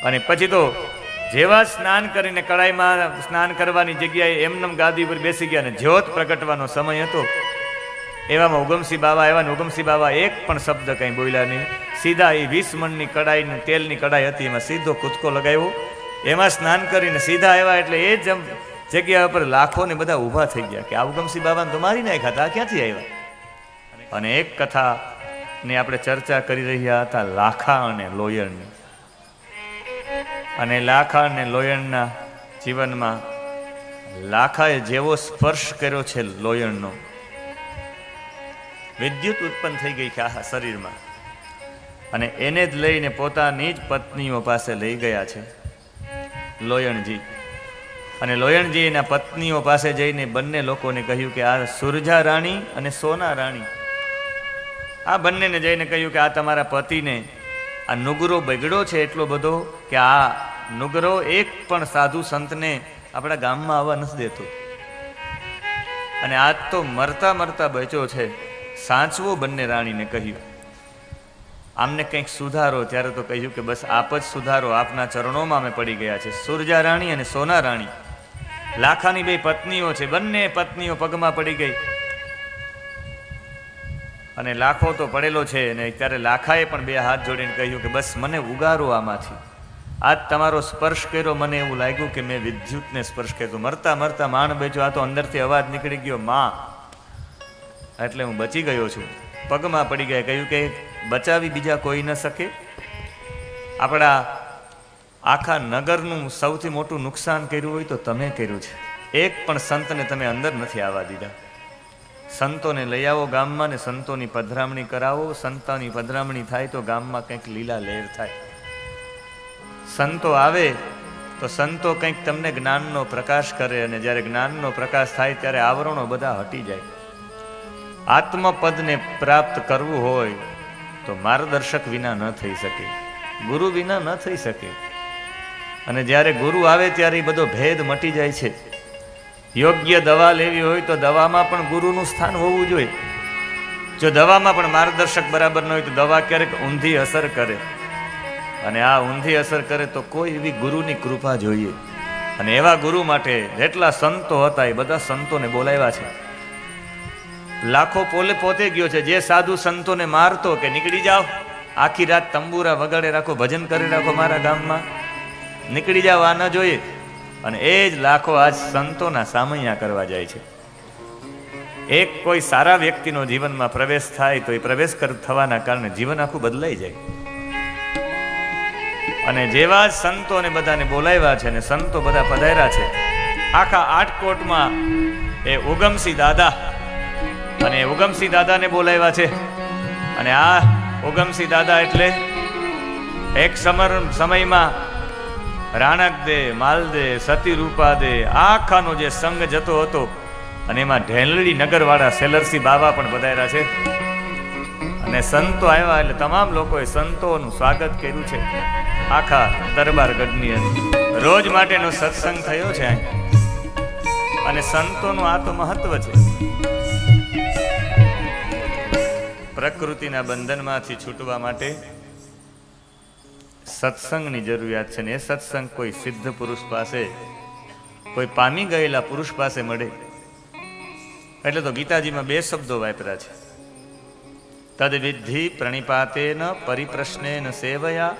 અને પછી તો જેવા સ્નાન કરીને કડાઈમાં સ્નાન કરવાની જગ્યાએ એમનેમ ગાદી પર બેસી ગયા અને જ્યોત પ્રગટવાનો સમય હતો. એવામાં ઉગમસિંહ બાવા આવ્યા ને ઉગમસિંહ બાવા એક પણ શબ્દ કંઈ બોલ્યા નહીં. સીધા એ 20 મણની કડાઈ, તેલની કડાઈ હતી, એમાં સીધો કૂદકો લગાવ્યો. એમાં સ્નાન કરીને સીધા આવ્યા એટલે એ જ જગ્યા ઉપર લાખો ને બધા ઊભા થઈ ગયા કે આ ઉગમસિંહ બાબાને તો મારી નાખ્યા હતા, ક્યાંથી આવ્યા? અને એક કથાની આપણે ચર્ચા કરી રહ્યા હતા, લાખા અને લોયણની. અને લાખા અને લોયણના જીવનમાં લાખાએ જેવો સ્પર્શ કર્યો છે લોયણનો, વિદ્યુત ઉત્પન્ન થઈ ગઈ કે આખા શરીરમાં. અને એને જ લઈને પોતાની જ પત્નીઓ પાસે લઈ ગયા છે લોયણજી. અને લોયણજી એના પત્નીઓ પાસે જઈને બંને લોકોને કહ્યું કે આ સુરજા રાણી અને સોના રાણી, આ બંનેને જઈને કહ્યું કે આ તમારા પતિને આ નુગરો બગડ્યો છે એટલો બધો કે આ નુગરો એક પણ સાધુ સંતને આપણા ગામમાં આવવા નથી દેતો. અને આજ તો મરતા મરતા બચ્યો છે. સાચવો બંને રાણીને કહ્યું, આમને કંઈક સુધારો. ત્યારે તો કહ્યું કે બસ આપ જ સુધારો, આપના ચરણોમાં અમે પડી ગયા છે. સુરજા રાણી અને સોના રાણી, લાખાની બે પત્નીઓ છે, બંને પત્નીઓ પગમાં પડી ગઈ. અને લાખો તો પડેલો છે. અને ત્યારે લાખાએ પણ બે હાથ જોડીને કહ્યું કે બસ મને ઉગારો આમાંથી. આજ તમારો સ્પર્શ કર્યો, મને એવું લાગ્યું કે મેં વિદ્યુતને સ્પર્શ કર્યો. મરતા મરતા માણ બેચો, આ તો અંદરથી અવાજ નીકળી ગયો માં, એટલે હું બચી ગયો છું. પગમાં પડી ગયા. કહ્યું કે બચાવી બીજા કોઈ ન શકે. આપણા આખા નગરનું સૌથી મોટું નુકસાન કર્યું હોય તો તમે કર્યું છે. એક પણ સંતને તમે અંદર નથી આવવા દીધા. સંતોને લઈ આવો ગામમાં ને સંતોની પધરામણી કરાવો. સંતોની પધરામણી થાય તો ગામમાં કંઈક લીલા લહેર થાય. સંતો આવે તો સંતો કંઈક તમને જ્ઞાનનો પ્રકાશ કરે. અને જ્યારે જ્ઞાનનો પ્રકાશ થાય ત્યારે આવરણો બધા હટી જાય. આત્મપદને પ્રાપ્ત કરવું હોય તો માર્ગદર્શક વિના ન થઈ શકે, ગુરુ વિના ન થઈ શકે. અને જ્યારે ગુરુ આવે ત્યારે બધો ભેદ મટી જાય છે. યોગ્ય દવા લેવી હોય તો દવામાં પણ ગુરુનું સ્થાન હોવું જોઈએ. જો દવામાં પણ માર્ગદર્શક બરાબર ન હોય તો દવા ક્યારેક ઊંધી અસર કરે. અને આ ઊંધી અસર કરે તો કોઈ એવી ગુરુની કૃપા જોઈએ. અને એવા ગુરુ માટે જેટલા સંતો હતા એ બધા સંતોને બોલાવ્યા છે. લાખો પોતે ગયો છે. જે સાધુ સંતોને મારતો કે નીકળી જાઓ, આખી રાત તંબુરા વગાડે રાખો, ભજન કરી રાખો મારા ગામમાં, નીકળી જાઓ, આ ન જોઈએ. અને એ જ લાખો આજ સંતોના સામૈયા કરવા જાય છે. એક કોઈ સારા વ્યક્તિનો જીવનમાં પ્રવેશ થાય તો એ પ્રવેશ થવાના કારણે જીવન આખું બદલાઈ જાય. અને જેવા જ સંતોને બધાને બોલાવ્યા છે ને સંતો બધા પધાર્યા છે. આખા આટકોટમાં એ ઉગમસિંહ દાદા, અને ઉગમસિંહ દાદાને બોલાવ્યા છે. અને આ ઉગમસિંહ દાદા એટલે એક સમયમાં રાણકદે, માલદે, સતીરૂપાદે આખાનો જે સંઘ જતો હતો. અને એમાં ઢેલડી નગરવાળા સેલરસિંહ બાવા પણ પધાર્યા છે. અને સંતો આવ્યા એટલે તમામ લોકોએ સંતોનું સ્વાગત કર્યું છે આખા દરબારગઢની અંદર. રોજ માટેનો સત્સંગ થયો છે. અને સંતોનું આ તો મહત્વ છે. પ્રકૃતિના બંધનમાંથી છૂટવા માટે સત્સંગની જરૂરિયાત છે. ને એ સત્સંગ કોઈ સિદ્ધ પુરુષ પાસે, કોઈ પામી ગયેલા પુરુષ પાસે મળે. એટલે તો ગીતાજીમાં 2 શબ્દો વાપર્યા છે, તદ વિદ્ધિ પ્રણિપાતેન પરિપ્રશ્નેન સેવયા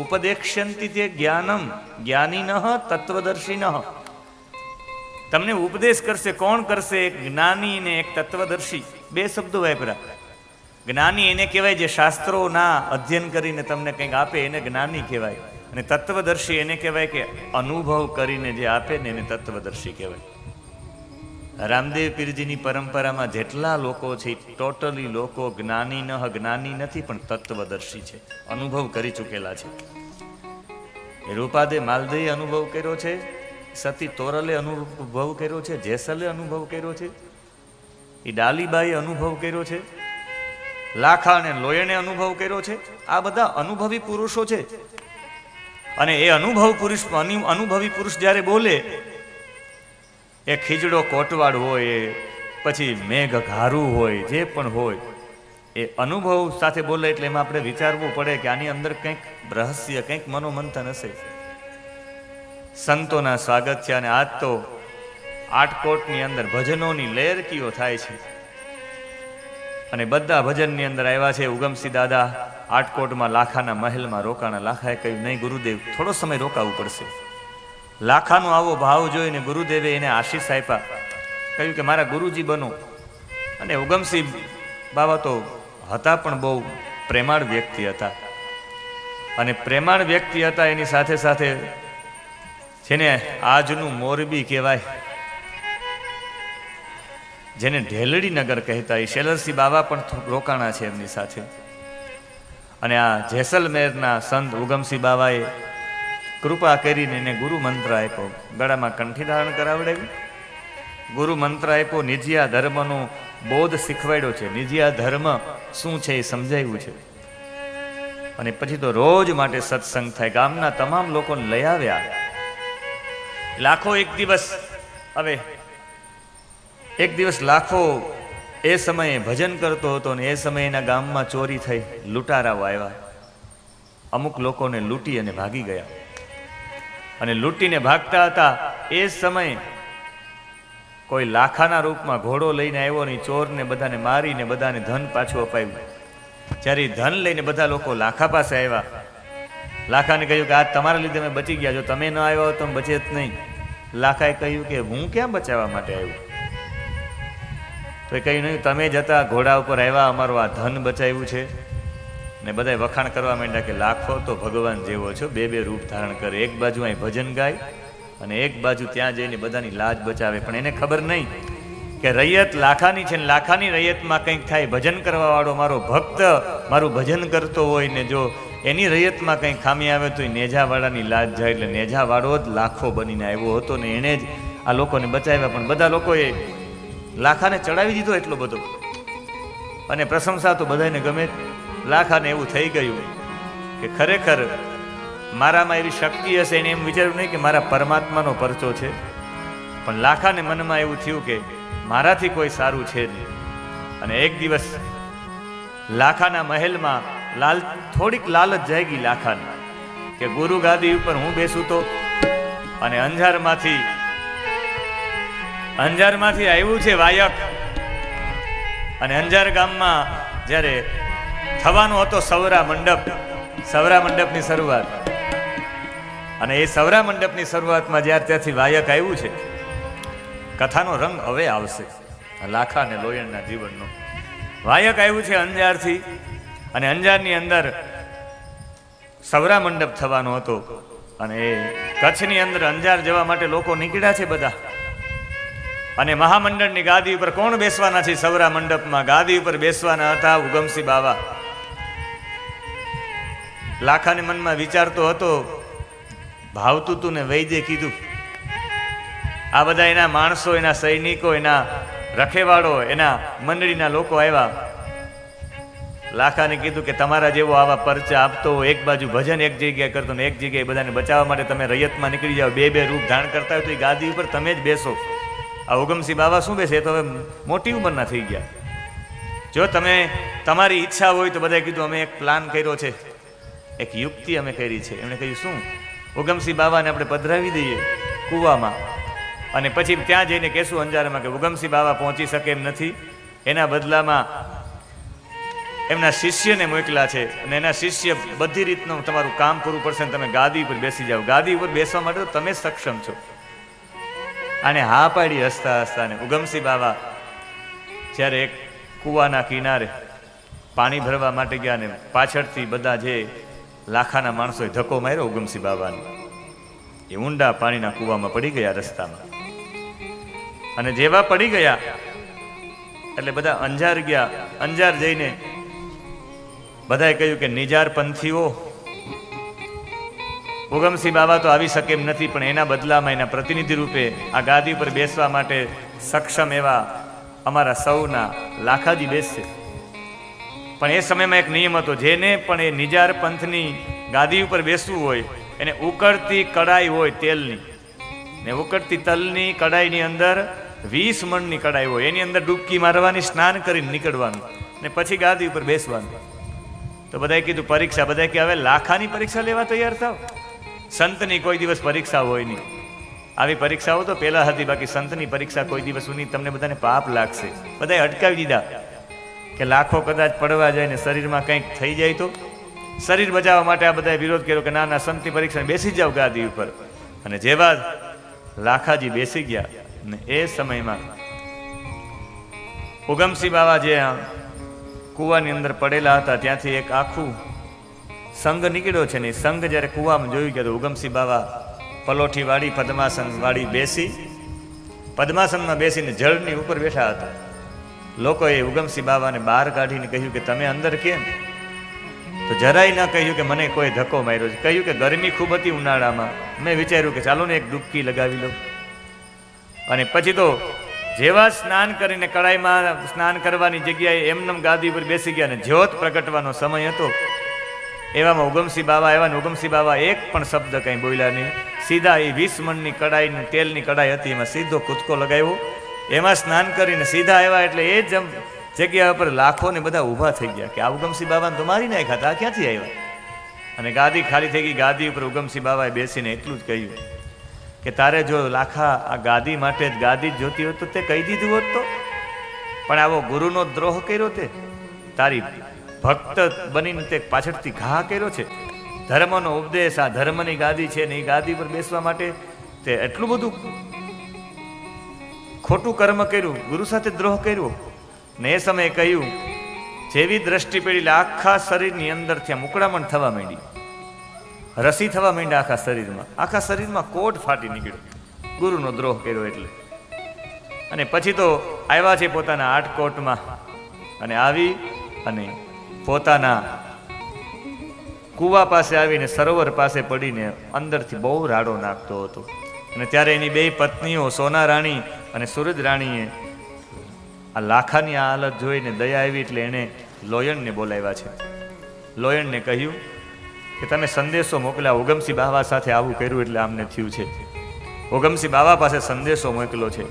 ઉપદેક્ષ્યંતિ તે જ્ઞાનમ જ્ઞાનીનઃ તત્વદર્શિનઃ. તમને ઉપદેશ કરશે. કોણ કરશે? એક જ્ઞાની ને એક તત્વદર્શી. 2 શબ્દો વાપર્યા. જ્ઞાની એને કહેવાય જે શાસ્ત્રોના અધ્યયન કરીને તમને કંઈક આપે, એને જ્ઞાની કહેવાય. અને તત્વદર્શી એને કહેવાય કે અનુભવ કરીને જે આપે ને એને તત્વદર્શી કહેવાય. રામદેવ પીરજીની પરંપરામાં જેટલા લોકો છે ટોટલી લોકો જ્ઞાની નથી પણ તત્વદર્શી છે, અનુભવ કરી ચૂકેલા છે. રૂપાદે માલદે અનુભવ કર્યો છે, સતી તોરલે અનુભવ કર્યો છે, જેસલે અનુભવ કર્યો છે, એ ડાલીબાઈએ અનુભવ કર્યો છે, લાખા અને લોયણે અનુભવ કર્યો છે. આ બધા અનુભવી પુરુષો છે. અને એ અનુભવી પુરુષ જ્યારે બોલે, એ ખીજડો કોટવાડ હોય, પછી મેઘ ઘારું હોય, જે પણ હોય, એ અનુભવ સાથે બોલે એટલે એમાં આપણે વિચારવું પડે કે આની અંદર કંઈક રહસ્ય, કંઈક મનોમંથન હશે. સંતોના સ્વાગત છે અને આજ તો આટકોટની અંદર ભજનોની લહેરકીઓ થાય છે અને બધા ભજનની અંદર આવ્યા છે. ઉગમસિંહ દાદા આટકોટમાં લાખાના મહેલમાં રોકાણા. લાખાએ કહ્યું, નહીં ગુરુદેવ, થોડો સમય રોકાવું પડશે. લાખાનો આવો ભાવ જોઈને ગુરુદેવે એને આશીષ આપ્યા, કહ્યું કે મારા ગુરુજી બનો. અને ઉગમસિંહ બાબા તો હતા પણ બહુ પ્રેમાળ વ્યક્તિ હતા, અને પ્રેમાળ વ્યક્તિ હતા એની સાથે સાથે જેને આજનું મોરબી કહેવાય, જેને ઢેલડી નગર કહેતા, એ શેલરસિંહ બાબા પણ રોકાણા છે એમની સાથે. અને આ જેસલમેરના સંત ઉગમસિંહ બાબાએ કૃપા કરીને એને ગુરુ મંત્ર આપ્યો, ગળામાં કંઠી ધારણ કરાવડાવી, ગુરુ મંત્ર આપ્યો, નિજિયા ધર્મનો બોધ શીખવાડ્યો છે, નિજિયા ધર્મ શું છે એ સમજાવ્યું છે. અને પછી તો રોજ માટે સત્સંગ થાય. ગામના તમામ લોકોને લઈ આવ્યા. લાખો એક દિવસ લાખો એ સમયે ભજન કરતો હતો ને એ સમયે એના ગામમાં ચોરી થઈ, લૂંટારાઓ આવ્યા, અમુક લોકોને લૂંટી અને ભાગી ગયા. અને લૂંટીને ભાગતા હતા એ સમયે કોઈ લાખાના રૂપમાં ઘોડો લઈને આવ્યો ને ચોરને બધાને મારીને બધાને ધન પાછું અપાવ્યું. જ્યારે ધન લઈને બધા લોકો લાખા પાસે આવ્યા, લાખાને કહ્યું કે આ તમારા લીધે અમે બચી ગયા, જો તમે ન આવ્યા હો તો બચે જ નહીં. લાખાએ કહ્યું કે હું ક્યાં બચાવવા માટે આવ્યું? તો એ કહ્યું, નહીં, તમે જતા ઘોડા ઉપર આવ્યા, અમારું આ ધન બચાવ્યું છે. ને બધાએ વખાણ કરવા માંડ્યા કે લાખો તો ભગવાન જેવો છો, બે રૂપ ધારણ કરે, એક બાજુ અહીં ભજન ગાય અને એક બાજુ ત્યાં જઈને બધાની લાજ બચાવે. પણ એને ખબર નહીં કે રૈયત લાખાની છે ને લાખાની રૈયતમાં કંઈક થાય. ભજન કરવા વાળો મારો ભક્ત મારું ભજન કરતો હોય ને જો એની રૈયતમાં કંઈ ખામી આવે તો એ નેજાવાળાની લાજ જાય. એટલે નેજાવાળો જ લાખો બનીને આવ્યો હતો ને એણે જ આ લોકોને બચાવ્યા. પણ બધા લોકોએ લાખાને ચડાવી દીધો એટલો બધો, અને પ્રશંસા તો બધાને ગમે. લાખાને એવું થઈ ગયું કે ખરેખર મારામાં એવી શક્તિ હશે. એને એમ વિચાર્યું નહીં કે મારા પરમાત્માનો પરચો છે, પણ લાખાને મનમાં એવું થયું કે મારાથી કોઈ સારું છે નહીં. અને એક દિવસ લાખાના મહેલમાં થોડીક લાલચ જાગી લાખાને કે ગુરુ ગાદી ઉપર હું બેસું તો. અને અંજારમાંથી આવ્યું છે વાયક, અને અંજાર ગામમાં જ્યારે થવાનો હતો સવરા મંડપની શરૂઆત, અને એ સવરા મંડપની શરૂઆતમાં જ્યારે ત્યાંથી વાયક આવ્યું છે, કથાનો રંગ હવે આવશે લાખા અને લોયણના જીવનનો. વાયક આવ્યું છે અંજારથી, અને અંજારની અંદર સવરા મંડપ થવાનો હતો. અને કચ્છની અંદર અંજાર જવા માટે લોકો નીકળ્યા છે બધા. અને મહામંડળની ગાદી ઉપર કોણ બેસવાના છે? સવરા મંડપમાં ગાદી ઉપર બેસવાના હતા ઉગમસિંહ બાવા. લાખાને મનમાં વિચારતો હતો, ભાવતું તું ને વૈદ્ય કીધું. આ બધા એના માણસો, એના સૈનિકો, એના રખેવાળો, એના મંડળીના લોકો આવ્યા. લાખાને કીધું કે તમારા જેવો આવા પરચા આપતો, એક બાજુ ભજન એક જગ્યાએ કરતો ને એક જગ્યાએ બધાને બચાવવા માટે તમે રૈયતમાં નીકળી જાઓ, બે રૂપ ધારણ કરતા હોય તો એ ગાદી ઉપર તમે જ બેસો. આ ઉગમસિંહ બાવા શું બેસે? તો હવે મોટી ઉંમરના થઈ ગયા. જો તમે તમારી ઈચ્છા હોય તો બધાએ કીધું અમે એક પ્લાન કર્યો છે, એક યુક્તિ અમે કરી છે. એમણે કહ્યું શું? ઉગમસિંહ બાવાને આપણે પધરાવી દઈએ કૂવામાં, અને પછી ત્યાં જઈને કહેશું અંજારમાં કે ઉગમસિંહ બાવા પહોંચી શકે એમ નથી, એના બદલામાં એમના શિષ્યને મોકલા છે, અને એના શિષ્ય બધી રીતનું તમારું કામ પૂરું પડશે ને તમે ગાદી ઉપર બેસી જાઓ. ગાદી ઉપર બેસવા માટે તો તમે સક્ષમ છો. અને હા પાડી હસતા હસતા. ને ઉગમસિંહ બાવા જ્યારે એક કૂવાના કિનારે પાણી ભરવા માટે ગયા ને પાછળથી બધા જે લાખાના માણસોએ ધક્કો માર્યો ઉગમસિંહ બાવાને, એ ઊંડા પાણીના કૂવામાં પડી ગયા રસ્તામાં. અને જેવા પડી ગયા એટલે બધા અંજાર ગયા. અંજાર જઈને બધાએ કહ્યું કે નિજાર પંથીઓ, ઉગમસિંહ બાવા તો આવી શકે એમ નથી, પણ એના બદલામાં એના પ્રતિનિધિ રૂપે આ ગાદી પર બેસવા માટે સક્ષમ એવા અમારા સૌના લાખાજી બેસશે. પણ એ સમયમાં એક નિયમ હતો, જેને પણ એ નિજાર પંથની ગાદી ઉપર બેસવું હોય એને ઉકળતી કડાઈ હોય તેલની, ને ઉકળતી તલની કડાઈની અંદર 20 મણની કડાઈ હોય, એની અંદર ડૂબકી મારવાની, સ્નાન કરીને નીકળવાનું. ને પછી ગાદી ઉપર બેસવાનું. તો બધાએ કીધું પરીક્ષા. બધાએ કે હવે લાખાની પરીક્ષા લેવા તૈયાર થાવ. સંતની કોઈ દિવસ પરીક્ષા હોય નહીં. આવી પરીક્ષાઓ તો પહેલા હતી, બાકી સંતની પરીક્ષા કોઈ દિવસ નહીં. તમને બધાને પાપ લાગશે. બધાએ અટકાવી દીધા કે લાખો કદાચ પડવા જાય ને શરીરમાં કંઈક થઈ જાય તો. શરીર બચાવવા માટે આ બધાએ વિરોધ કર્યો કે ના ના, સંતની પરીક્ષા બેસી જાવ ગાદી ઉપર. અને જેવા લાખાજી બેસી ગયા ને એ સમયમાં ઉગમસિંહ બાવા જે કૂવાની અંદર પડેલા હતા ત્યાંથી એક આખું સંઘ નીકળ્યો છે ને. સંઘ જ્યારે કૂવામાં જોયું કે ઉગમસિંહ બાવા પલોઠી વાળી પદ્માસન વાળી બેસી, પદ્માસનમાં બેસીને જળની ઉપર બેઠા હતા. લોકોએ ઉગમસિંહ બાવાને બહાર કાઢીને કહ્યું કે તમે અંદર કેમ? તો જરાય ના કહ્યું કે મને કોઈ ધક્કો માર્યો છે. કહ્યું કે ગરમી ખૂબ હતી ઉનાળામાં, મેં વિચાર્યું કે ચાલો ને એક ડૂબકી લગાવી લઉં. અને પછી તો જેવા સ્નાન કરીને કડાઈમાં સ્નાન કરવાની જગ્યાએ એમનેમ ગાદી ઉપર બેસી ગયા ને જ્યોત પ્રગટવાનો સમય હતો. એવામાં ઉગમસિંહ બાવા આવ્યા ને ઉગમસિંહ બાવા એક પણ શબ્દ કંઈ બોલ્યા નહીં. સીધા એ 20 મણની કડાઈ, તેલની કડાઈ હતી, એમાં સીધો કૂદકો લગાવ્યો. એમાં સ્નાન કરીને સીધા આવ્યા એટલે એ જ જગ્યા ઉપર લાખો ને બધા ઊભા થઈ ગયા કે આ ઉગમસિંહ બાવાને તો મારી નાખ્યા હતા, આ ક્યાંથી આવ્યા? અને ગાદી ખાલી થઈ ગઈ. ગાદી ઉપર ઉગમસિંહ બાવાએ બેસીને એટલું જ કહ્યું કે તારે જો લાખા આ ગાદી માટે જ ગાદી જ જોતી હોત તો તે કહી દીધું હોત તો, પણ આવો ગુરુનો દ્રોહ કર્યો, તે તારી ભક્ત બનીને તે પાછળથી ઘા કર્યો છે. ધર્મનો ઉપદેશ, આ ધર્મની ગાદી છે ને એ ગાદી પર બેસવા માટે તે એટલું બધું ખોટું કર્મ કર્યું, ગુરુ સાથે દ્રોહ કર્યો. ને એ સમયે કહ્યું જેવી દ્રષ્ટિ પડી આખા શરીરની અંદરથી આમ ઉકળામણ થવા માંડી, રસી થવા માંડી આખા શરીરમાં કોટ ફાટી નીકળ્યો, ગુરુનો દ્રોહ કર્યો એટલે. અને પછી તો આવ્યા છે પોતાના આટકોટમાં અને આવી અને પોતાના કૂવા પાસે આવીને સરોવર પાસે પડીને અંદરથી બહુ રાડો નાખતો હતો. અને ત્યારે એની બે પત્નીઓ સોના રાણી અને સૂરજ રાણીએ આ લાખાની આ હાલત જોઈને દયા આવી એટલે એણે લોયણને બોલાવ્યા છે. લોયણને કહ્યું કે તમે સંદેશો મોકલ્યા, ઉગમસિંહ બાવા સાથે આવું કર્યું એટલે આમને થયું છે. ઉગમસિંહ બાવા પાસે સંદેશો મોકલ્યો છે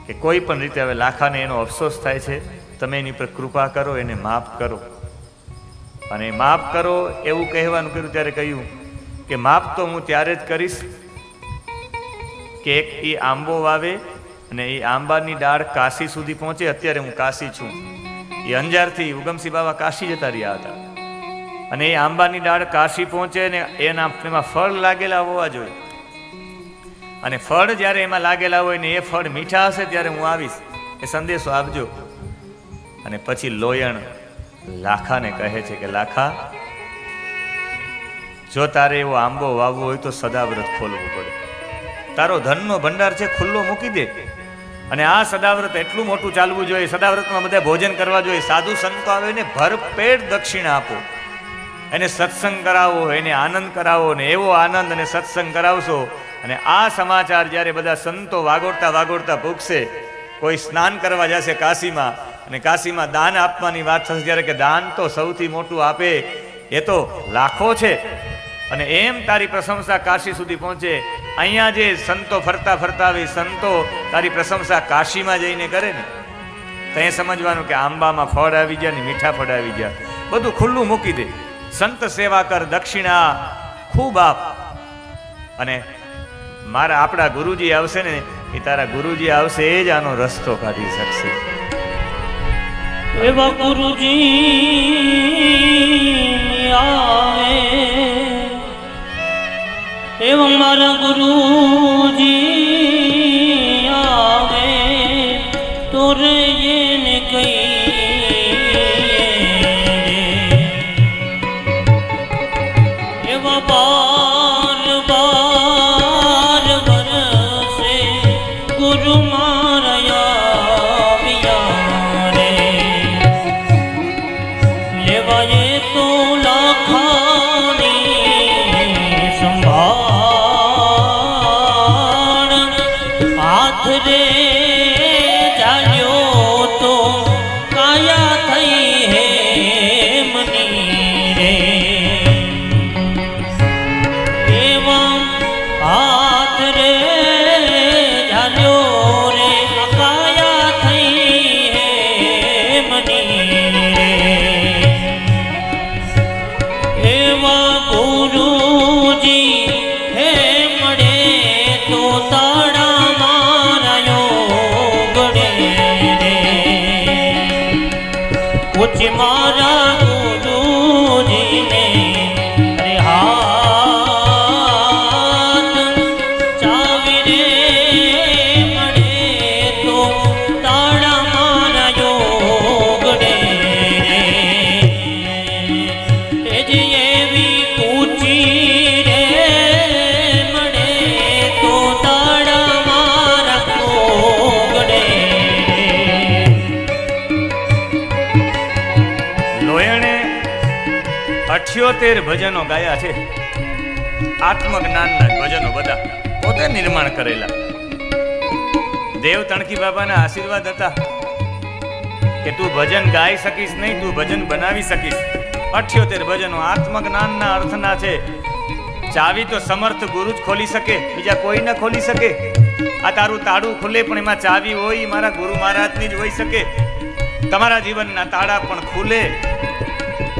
કે કોઈ પણ રીતે હવે લાખાને એનો અફસોસ થાય છે, તમે એની પર કૃપા કરો, એને માફ કરો. અને માફ કરો એવું કહેવાનું કર્યું ત્યારે કહ્યું કે માફ તો હું ત્યારે જ કરીશ કે એક એ આંબો વાવે અને એ આંબાની ડાળ કાશી સુધી પહોંચે. અત્યારે હું કાશી છું, એ અંજારથી ઉગમસિંહ બાવા કાશી જતા રહ્યા હતા. અને એ આંબાની ડાળ કાશી પહોંચે ને એમાં ફળ લાગેલા હોવા જોઈએ. અને ફળ જ્યારે એમાં લાગેલા હોય ને એ ફળ મીઠા હશે ત્યારે હું આવીશ, એ સંદેશો આપજો. અને પછી લોયણ લાખાને કહે છે કે લાખા, જો તારે એવો આંબો વાવવો હોય તો સદાવ્રત ખોલવું પડે. તારો ધનનો ભંડાર છે ખુલ્લો મૂકી દે. અને આ સદાવ્રત એટલું મોટું ચાલવું જોઈએ, સદાવ્રતમાં બધા ભોજન કરવા જોઈએ, સાધુ સંતો આવે ને ભરપેટ દક્ષિણા આપો, એને સત્સંગ કરાવો, એને આનંદ કરાવો. ને એવો આનંદ અને સત્સંગ કરાવશો અને આ સમાચાર જ્યારે બધા સંતો વાગોડતા વાગોડતા પૂછશે, કોઈ સ્નાન કરવા જશે કાશીમાં અને કાશીમાં દાન આપવાની વાત થશે ત્યારે કે દાન તો સૌથી મોટું આપે એ તો લાખો છે. અને એમ તારી પ્રશંસા કાશી સુધી પહોંચે. અહીંયા જે સંતો ફરતા ફરતા આવી સંતો તારી પ્રશંસા કાશીમાં જઈને કરે ને, તો એ સમજવાનું કે આંબામાં ફળ આવી ગયા ને મીઠા ફળ આવી ગયા, બધું ખુલ્લું મૂકી દે. સંત સેવા કર, દક્ષિણા ખૂબ આપ. અને આપણા ગુરુજી આવશે ને, એ તારા ગુરુજી આવશે એ જ આનો રસ્તો કાઢી શકશે. એવા ગુરુજી આવે, એવા મારા ગુરુજી આવે, તો રે એને કહીએ એવા બાર બાર વરસે ગુરુ મારયા રે. એવા એ તો લાખાની સંભાળ હાથ રે ચાલ્યો તો કાયા થઈ હે મની રે. 78 ભજનો ગાયા છે, આત્મજ્ઞાનના ભજનો બધા પોતે નિર્માણ કરેલા. દેવ તણકી બાબાના આશીર્વાદ હતા કે તું ભજન ગાઈ શકીશ નહીં, તું ભજન બનાવી શકીશ. 78 ભજનો આત્મજ્ઞાનના અર્થના છે. ચાવી તો સમર્થ ગુરુ જ ખોલી શકે, બીજા કોઈ ન ખોલી શકે. આ તારું તાળું ખુલે પણ એમાં ચાવી હોય, મારા ગુરુ મહારાજની જ હોઈ શકે. તમારા જીવનના તાળા પણ ખુલે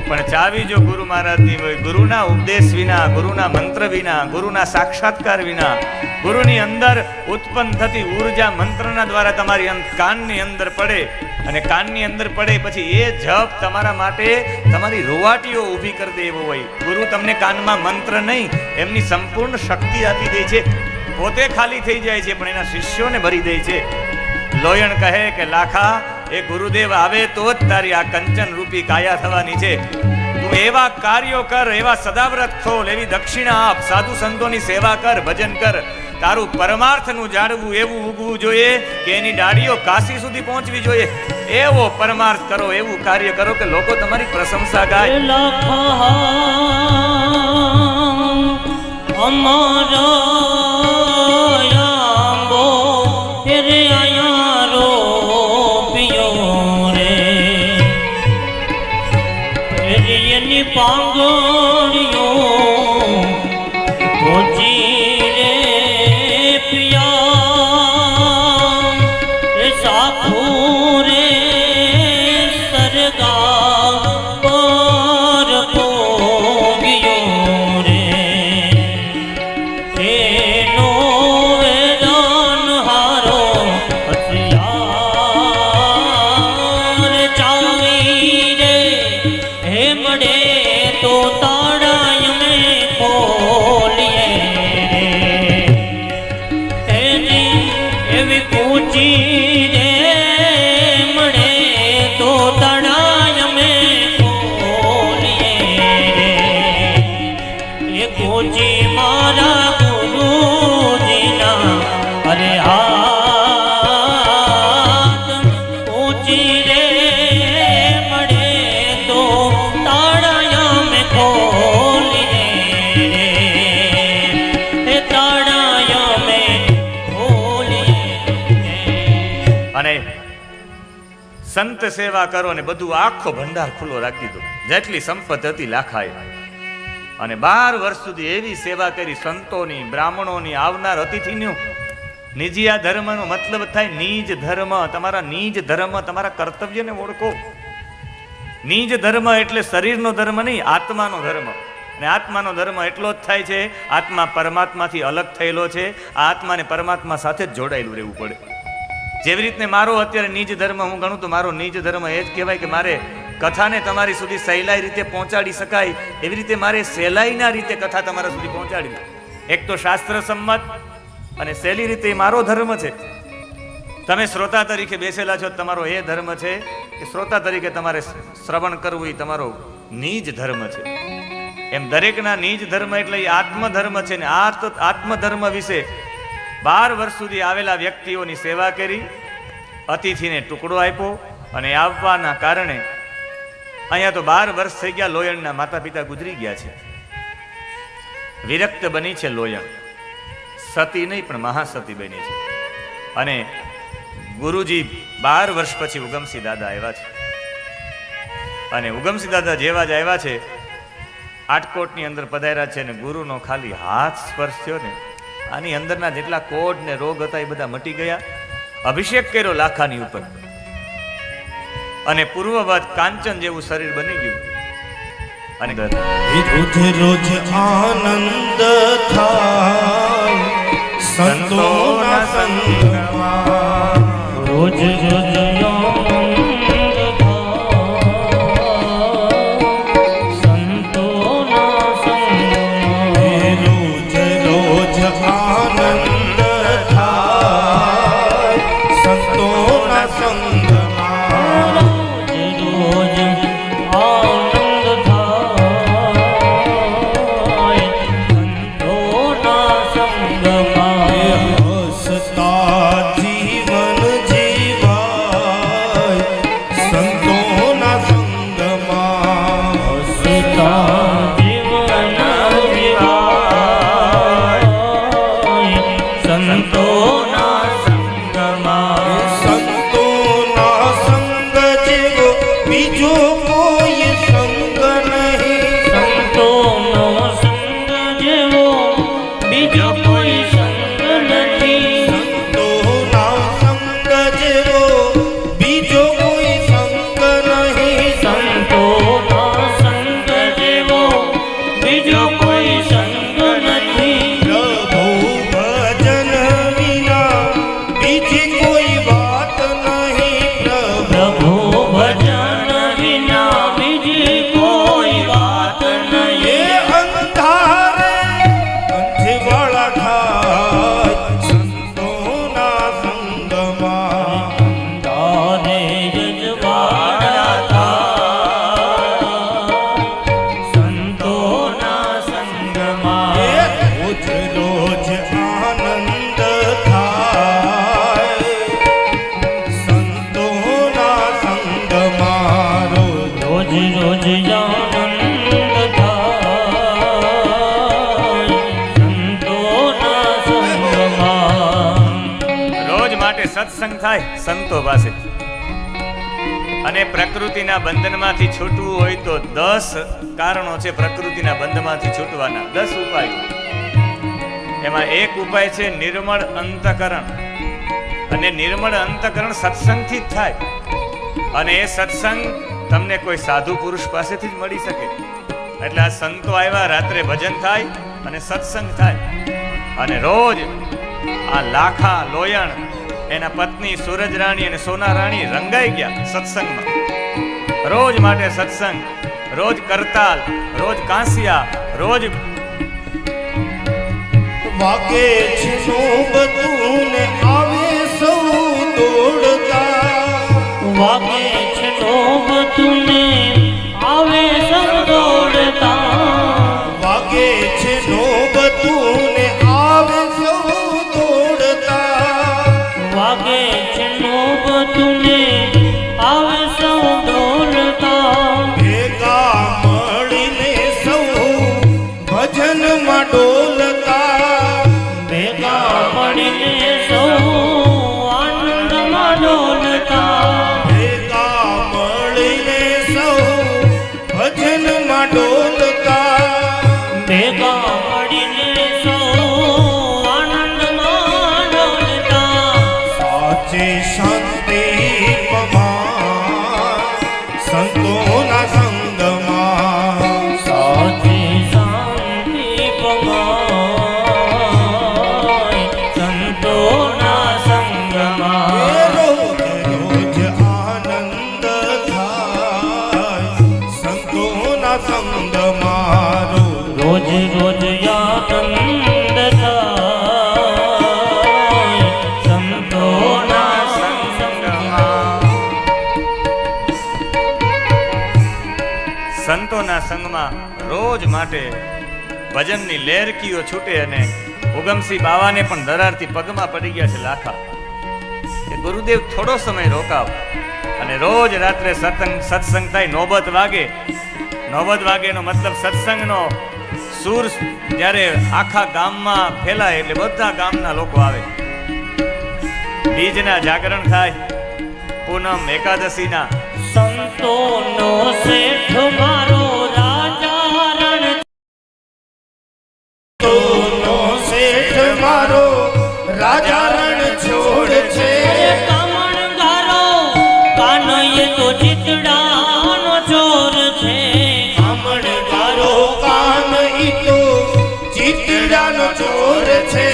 પણ ચાવી જો ગુરુ મહારાજની હોય, ગુરુના ઉપદેશ વિના, ગુરુના મંત્ર વિના, ગુરુના સાક્ષાત્કાર વિના, ગુરુની અંદર ઉત્પન્ન થતી ઉર્જા મંત્રના દ્વારા તમારી કાનની અંદર પડે અને કાનની અંદર પડે પછી એ જપ તમારા માટે તમારી રૂવાટીઓ ઊભી કરી દે એવો હોય. ગુરુ તમને કાનમાં મંત્ર નહીં, એમની સંપૂર્ણ શક્તિ આપી દે છે. પોતે ખાલી થઈ જાય છે પણ એના શિષ્યોને ભરી દે છે. લોયણ કહે કે લાખા, એ ગુરુદેવ આવે તો જ તારી આ કંચન રૂપી કાયા થવાની છે. તું એવા કાર્યો કર, એવા સદાવ્રત ખોલ, એવી દક્ષિણા આપ, સાધુ સંતોની સેવા કર, ભજન કર. તારું પરમાર્થનું જાણવું એવું ઉગવું જોઈએ કે એની ડાળીઓ કાશી સુધી પહોંચવી જોઈએ. એવો પરમાર્થ કરો, એવું કાર્ય કરો કે લોકો તમારી પ્રશંસા ગાય. પાંગોળીઓ પહોંચી રે પિયા, એ સાખું રે સરગા પર ભોગ્યો રે. એનો વેદન હારો હથિયાર ચાવી રે હે મળે તો તાળાય મેં ખોલીએ એની એવી પૂછી રે મળે તો તાળાય મેં ખોલીએ એ પૂછી મારા ગુરુજીના અરે હાથ પૂછી રે મળે તો અને સંત સેવા કરો ને બધું આખો ભંડાર ખુલ્લો રાખી દીધો. જેટલી સંપત્તિ હતી લાખાએ. અને 12 વર્ષ સુધી એવી સેવા કરી સંતોની, બ્રાહ્મણોની, આવનાર અતિથિનું. નિજીયા ધર્મનો મતલબ થાય નિજ ધર્મ. તમારા નિજ ધર્મ, તમારા કર્તવ્યને ઓળખો. નિજ ધર્મ એટલે શરીરનો ધર્મ નહીં, આત્માનો ધર્મ. અને આત્માનો ધર્મ એટલો જ થાય છે, આત્મા પરમાત્માથી અલગ થયેલો છે. આ આત્માને પરમાત્મા સાથે જ જોડાયેલું રહેવું પડે. જેવી રીતને મારો અત્યારે નિજ ધર્મ હું ગણું તો મારો નિજ ધર્મ એ જ કહેવાય કે મારે કથાને તમારી સુધી સહેલાઈ રીતે પહોંચાડી શકાય, એવી રીતે મારે સહેલાઈના રીતે કથા તમારા સુધી પહોંચાડી દો. એક તો શાસ્ત્ર સંમત અને સહેલી રીતે મારો ધર્મ છે. તમે શ્રોતા તરીકે બેસેલા છો, તમારો એ ધર્મ છે કે શ્રોતા તરીકે તમારે શ્રવણ કરવું એ તમારો નિજ ધર્મ છે. એમ દરેકના નિજ ધર્મ એટલે આત્મધર્મ છે. ને આ તો આત્મધર્મ વિશે 12 વર્ષ સુધી આવેલા વ્યક્તિઓની સેવા કરી, અતિથિને ટુકડો આપ્યો અને આવવાના કારણે અહીંયા તો 12 વર્ષ થઈ ગયા. લોયણના માતા પિતા ગુજરી ગયા છે. વિરક્ત બની છે લોયણ. સતી નહીં પણ મહાસતી બની છે. અને ગુરુજી 12 વર્ષ પછી ઉગમસિંહ દાદા આવ્યા છે. અને ઉગમસિંહ દાદા જેવા જ આવ્યા છે, આટકોટની અંદર પધાર્યા છે. ને ગુરુનો ખાલી હાથ સ્પર્શ થયો ને, આની અંદરના જેટલા કોઢ ને રોગ હતા એ બધા મટી ગયા. અભિષેક કર્યો લાખાની ઉપર અને પૂર્વવત કાંચન જેવું શરીર બની ગયું. અને રોજ રોજ આનંદ થાય સંતોના સંગમાં, રોજ રોજ સત્સંગ થાય સંતો પાસે. અને પ્રકૃતિના બંધનમાંથી છૂટવું હોય તો 10 કારણો છે પ્રકૃતિના બંધમાંથી છૂટવાના, 10 ઉપાયો. એમાં એક ઉપાય છે નિર્મળ અંતકરણ. અને નિર્મળ અંતકરણ સત્સંગથી જ થાય. અને એ સત્સંગ તમને કોઈ સાધુ પુરુષ પાસેથી જ મળી શકે. એટલે આ સંતો આવ્યા, રાત્રે ભજન થાય અને સત્સંગ થાય. અને રોજ આ લાખા લોયણ એના પત્ની સૂરજ રાણી અને સોના રાણી રંગાઈ ગયા સત્સંગમાં. રોજ માટે સત્સંગ, રોજ કરતાલ, રોજ કાંસિયા, રોજ વાગે છે નોબતું ને આવે સૌ દોડતા. વાગે છે નોબતુને આવે સૌ દોડતા. વાગે છે નોબતું ને આવે સૌ દોડતા. વાગે છે નોબતુને આવે સૌ દોડતા. ભેગા મળીને સૌ ભજનમાં ડોલતા. ભેગા મળીને સૌ આનંદમાં ડોલતા. ભેગા મળીને સૌ ભજનમાં ડોલતા. ભેગા મળીને સૌ આનંદમાં ડોલતા. સાચે શાંતિ પમાન સંતોના સંગમાં. સાચી શાંતિ પમાય સંતોના સંગમાં. રોજ રોજ આનંદ થાય સંતોના સંગમાં. રોજ રોજ આનંદ થાય સંતોના સંગમાં. સંતોના સંગમાં રોજ માટે ભજનની લહેરકીઓ છૂટે. અને ઉગમસિંહ બાવાને પણ દરારથી પગમાં પડી ગયા છે લાખા કે ગુરુદેવ થોડો સમય રોકાવ. અને રોજ રાત્રે સત્સંગ થાય, નોબત વાગે. નોબત વાગેનો મતલબ સત્સંગનો સૂર જ્યારે આખા ગામમાં ફેલાય એટલે બધા ગામના લોકો આવે. બીજના જાગરણ થાય, પૂનમ એકાદશીના. સંતોનો શેઠ મારો રાજા રણ. સંતોનો શેઠ મારો રાજા રણ છોડ છે. કામણગારો કાનૈયે તો ચિતડાનો ચોર છે. કામણગારો કાન ઈ તો ચીતડાનો ચોર છે.